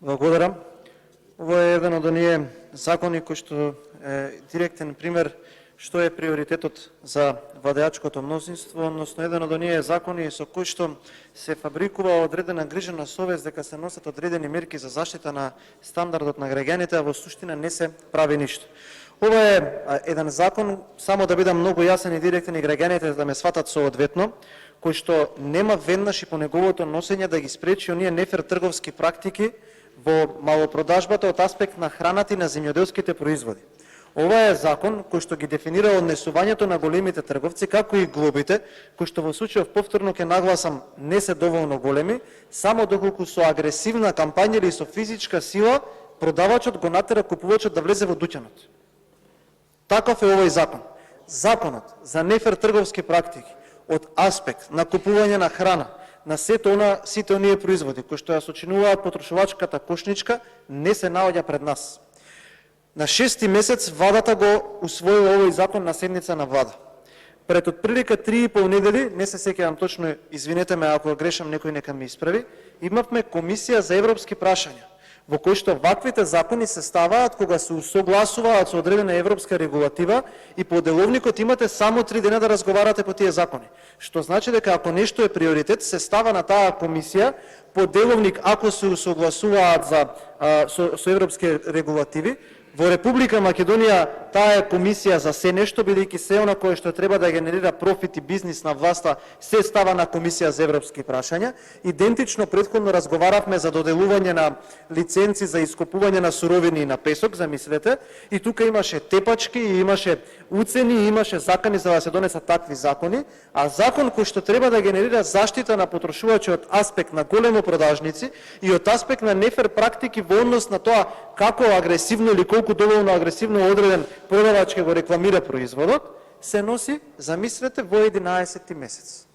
Благодарам. Ово е еден од оние закони кои што е директен пример што е приоритетот за владеачкото мнозинство, односно еден од оние закони со кои што се фабрикува одредена грижа на совест дека се носат одредени мерки за заштита на стандардот на граѓаните, а во суштина не се прави ништо. Ова е еден закон, само да бидам многу јасен и директен и граѓаните да ме сватат соодветно, кој што нема веднаш и по неговото носење да ги спречи оние нефер трговски практики во малопродажбата од аспект на храната и на земјоделските производи. Ова е закон кој што ги дефинира однесувањето на големите трговци, како и глобите, кои што во случајов повторно ќе нагласам не се доволно големи, само доколку со агресивна кампања или со физичка сила продавачот го натера купувачот да влезе во дуќанот. Таков е овој закон. Законот за нефер трговски практики од аспект на купување на храна, на сите оние производи кои што ја сочинуваат потрошувачката кошничка, не се наоѓа пред нас. На 6 месец владата го усвоила овој закон на седница на влада. Пред отприлика 3,5 недели, не се сеќавам точно, извинете ме ако грешам, некој нека ме исправи, имавме комисија за европски прашања, во кој што ваквите закони се ставаат кога се усогласуваат со одредена европска регулатива и по деловникот имате само 3 дена да разговарате по тие закони. Што значи дека ако нешто е приоритет, се става на таа комисија по деловник ако се усогласуваат со европски регулативи. Во Република Македонија таа е комисија за се нешто, бидејќи се она кое што треба да генерира профит и бизнис на власта се става на комисија за европски прашања. Идентично претходно разговаравме за доделување на лиценци за ископување на суровини и на песок, замислете, и тука имаше тепачки, и имаше уцени, и имаше закани за да се донесат такви закони, а закон кој што треба да генерира заштита на потрошувачи од аспект на големо продажници и од аспект на нефер практики во однос на тоа како агресивно или колку доволно агресивно одреден продавач ќе го рекламира производот, се носи, замислете, во 11 месец.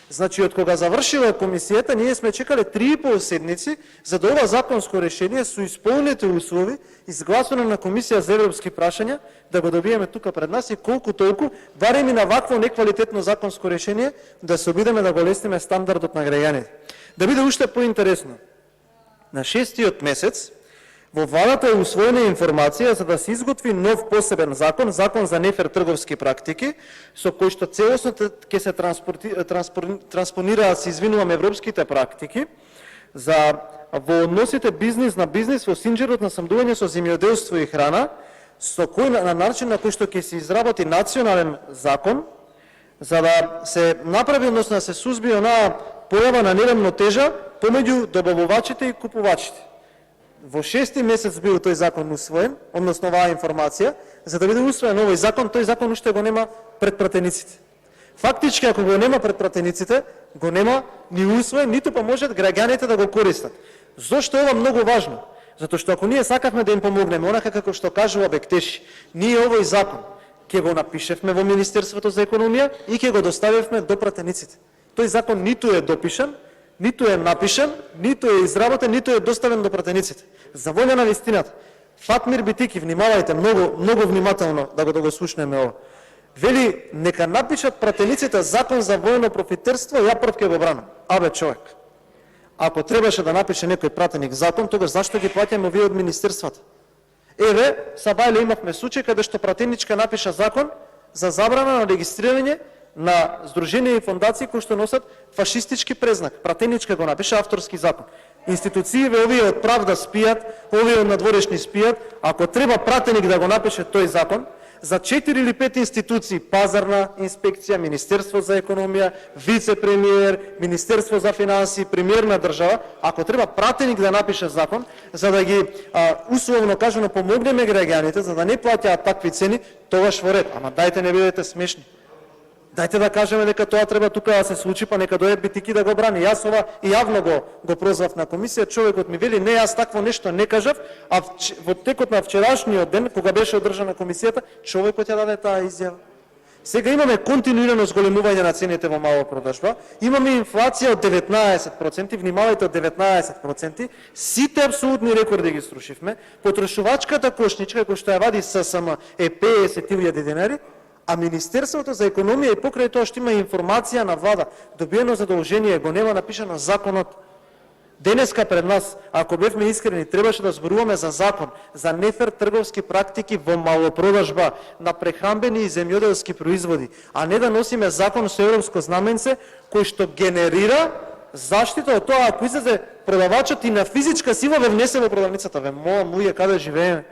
Значи, од кога завршила комисијата, ние сме чекале 3,5 седмици за да ова законско решение со исполнените услови, изгласано на комисија за европски прашања, да го добиеме тука пред нас и колку толку, барем и на вакво неквалитетно законско решение, да се обидеме да го лесниме стандардот на граѓаните. Да биде уште поинтересно, на 6-тиот месец, во владата е усвоена информација за да се изготви нов посебен закон, закон за нефер трговски практики, со кој што целосно ќе се транспонираат, се извинувам, европските практики за во односите бизнис на бизнис во синџерот на снабдување со земјоделство и храна, со кој на начин на кој што ќе се изработи национален закон за да се направи, односно да се сузбие онаа појава на неравнотежа помеѓу добавувачите и купувачите. Во 6 месец бил тој закон усвоен, односно оваа информација, за да биде усвоен овој закон, тој закон уште го нема пред пратениците. Фактички, ако го нема пред пратениците, го нема ни усвоен, ниту па можат граѓаните да го користат. Зошто е ова многу важно? Затоа што ако ние сакавме да им помогнеме, онака како што кажува Бектеши, ние овој закон ќе го напишевме во Министерството за економија и ќе го доставивме до пратениците. Тој закон ниту е допишан, ниту е напишан, ниту е изработен, ниту е доставен до пратениците. За волја на вистината, Фатмир Битики, внимавајте многу внимателно да го слушнеме ова. Вели, нека напишат пратениците закон за воено профитерство, ја прв ќе го бранам. Абе, човек, ако требаше да напише некој пратеник закон, тогаш зашто ги плаќаме вие од министерствата? Еве, сабајле имавме случај каде што пратеничка напиша закон за забрана на регистрирање на здруженија и фондации кои што носат фашистички презнак. Пратеничка го напиша авторски закон. Институциите овие од правда спијат, овие од надворешни спијат, ако треба пратеник да го напише тој закон, за 4 или 5 институции, пазарна инспекција, Министерство за економија, вице-премиер, Министерство за финансии, премиер на држава, ако треба пратеник да напише закон, за да ги условно кажано помогнеме граѓаните, за да не плаќаат такви цени, тогаш во ред. Ама дајте не бидете смешни. Дајте да кажеме дека тоа треба тука да се случи, па нека дојде Битики да го брани. Јас ова и јавно го прозвав на комисија, човекот ми вели, не, јас такво нешто не кажав, а во текот на вчерашниот ден, кога беше одржана комисијата, човекот ја даде таа изјава. Сега имаме континуирано зголемување на цените во малопродажба, имаме инфлација од 19%, внимавајте, од 19%, сите апсолутни рекорди ги срушивме, потрошувачката кошничка, кој што ја вади ССМ, е 50.000 денари, а Министерството за економија и покрај тоа што има информација на влада, добиено задолжение, го нема напишано законот. Денеска пред нас, ако бевме искрени, требаше да зборуваме за закон, за нефер трговски практики во малопродажба на прехранбени и земјоделски производи, а не да носиме закон со европско знаменце кој што генерира заштита од тоа ако излезе продавачот и на физичка сила ве внесе во продавницата. Ве молам, луѓе, каде живееме?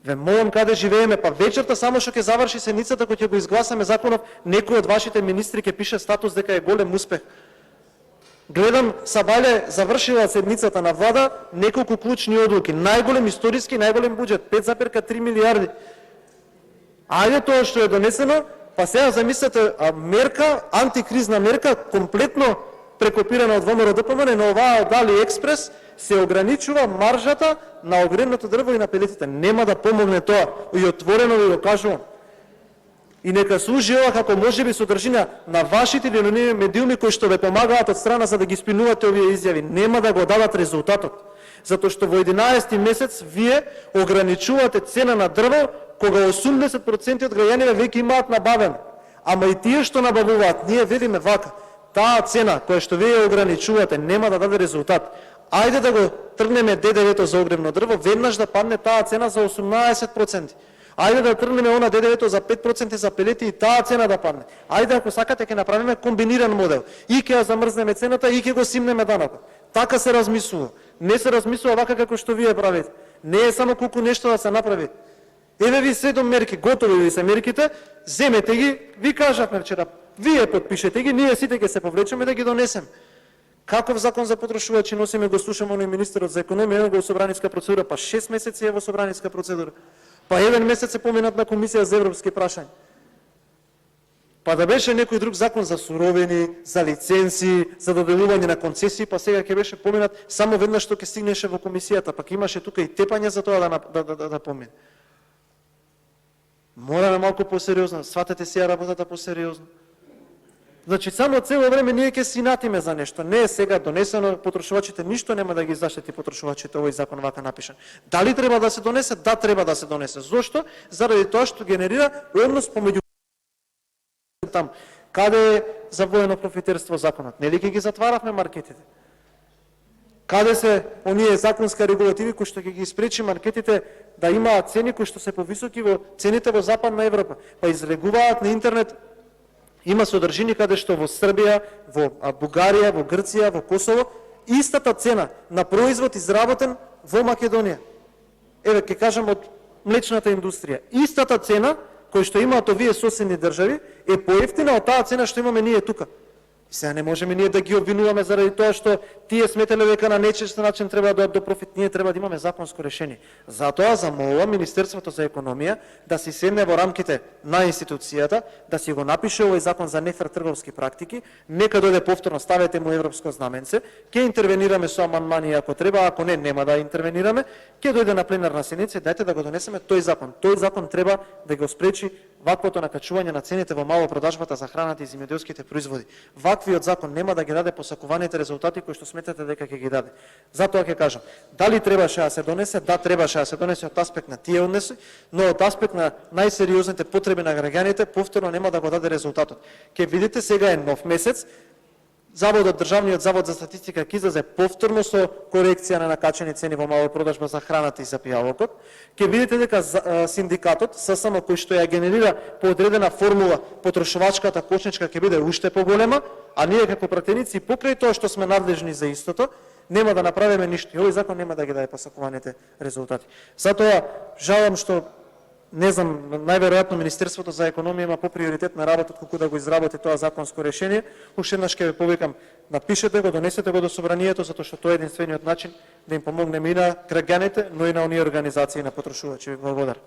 Ве молам, каде живееме? Па вечерта само што ќе заврши седмицата кој ќе го изгласаме законов, некој од вашите министри ќе пише статус дека е голем успех. Гледам, Сабајле завршила седмицата на влада неколку клучни одлуки. Најголем историски, најголем буџет, 5,3 милиарди. Ајде тоа што е донесено, па сега замислете мерка, антикризна мерка, комплетно прекопирана од ВМРО ДПМН, но оваа од AliExpress се ограничува маржата на огревното дрво и на пелетите. Нема да помогне тоа. И отворено ви го кажувам. И нека служи ова како можеби содржина на вашите или оние медиуми кои што ве помагаат од страна за да ги спинувате овие изјави. Нема да го дадат резултатот. Затоа што во 11 месец вие ограничувате цена на дрво кога 80% од граѓаните веќе имаат набавено. Ама и тие што набавуваат, ние велиме вака, таа цена која што вие ограничувате нема да даде резултат. Ајде да го тргнеме ДДВ-то за огревно дрво, веднаш да падне таа цена за 18%. Ајде да тргнеме она ДДВ-то за 5% за пелети и таа цена да падне. Ајде ако сакате ќе направиме комбиниран модел. И ќе ја замрзнеме цената и ќе го симнеме данокот. Така се размислува. Не се размислува вака како што вие правите. Не е само колку нешто да се направи. Еве ви 7 мерки, готови ви се мерките, земете ги, ви кажавме вчера, вие подпишете ги, ние сите ќе се повлечеме да ги донесем. Каков закон за потрошувачи носиме, го слушаме оној министерот за економија, ево го собраниска процедура, па 6 месеци е во собраниска процедура. Па 1 месец се поминат на комисија за европски прашања. Па да беше некој друг закон за суровини, за лиценци, за доделување на концесии, па сега ќе беше поминат само веднаш што ќе стигнеше во комисијата, па ќе имаше тука и тепање за тоа да помине. Мораме малку посериозно, сватете си работата посериозно. Значи, само цело време ние ќе си натиме за нешто. Не е сега донесено, потрошувачите ништо нема да ги заштити потрошувачите, овој закон вака напишан. Дали треба да се донесе? Да, треба да се донесе. Зошто? Заради тоа што генерира однос помеѓу там. Каде е забоено профитерство законот? Нели ќе ги затваравме маркетите? Каде се оние законска регулативи кои што ќе ги спречи маркетите да имаат цени кои што се повисоки во цените во Западна Европа? Па излегуваат на интернет. Има содржини каде што во Србија, во Бугарија, во Грција, во Косово, истата цена на производ изработен во Македонија. Еве, ќе кажам од млечната индустрија. Истата цена кој што имаат овие соседни држави е поевтина од таа цена што имаме ние тука. И сега не можеме ние да ги обвинуваме заради тоа што тие сметеле дека на нечист начин треба да до профит. Ние треба да имаме законско решение. Затоа замолувам Министерството за економија да си седне во рамките на институцијата, да си го напише овој закон за нефер трговски практики, нека дојде повторно, ставете му европско знаменце, ќе интервенираме со амандмани ако треба, ако не, нема да интервенираме, ќе дојде на пленарна седница, дајте да го донесеме тој закон. Тој закон треба да го спречи ваквото накачување на цените во малопродажбата за храната и земјоделските производи. Ваквиот закон нема да ги даде посакуваните резултати кои што сметате дека ќе ги даде. Затоа ќе кажам, дали требаше да се донесе? Да, требаше да се донесе од аспект на тие односи, но од аспект на најсериозните потреби на граѓаните, повторно нема да го даде резултатот. Ќе видите, сега е нов месец, Државниот завод за статистика ќе излезе повторно со корекција на накачени цени во малопродажба за храната и за пијалокот. Ќе видите дека синдикатот, ССМ, кој што ја генерира по одредена формула, потрошувачката кошничка ќе биде уште поголема, а ние како пратеници, покрај тоа што сме надлежни за истото, нема да направиме ништо. Овој закон нема да ги даде посакуваните резултати. Затоа жалам што не знам, најверојатно Министерството за економија има поприоритетна работа колку да го изработи тоа законско решение. Уште еднаш ќе ве повикам, напишете го, донесете го до собранието, затоа што тоа е единствениот начин да им помогнеме и на граѓаните, но и на оние организации на потрошувачи. Благодарам.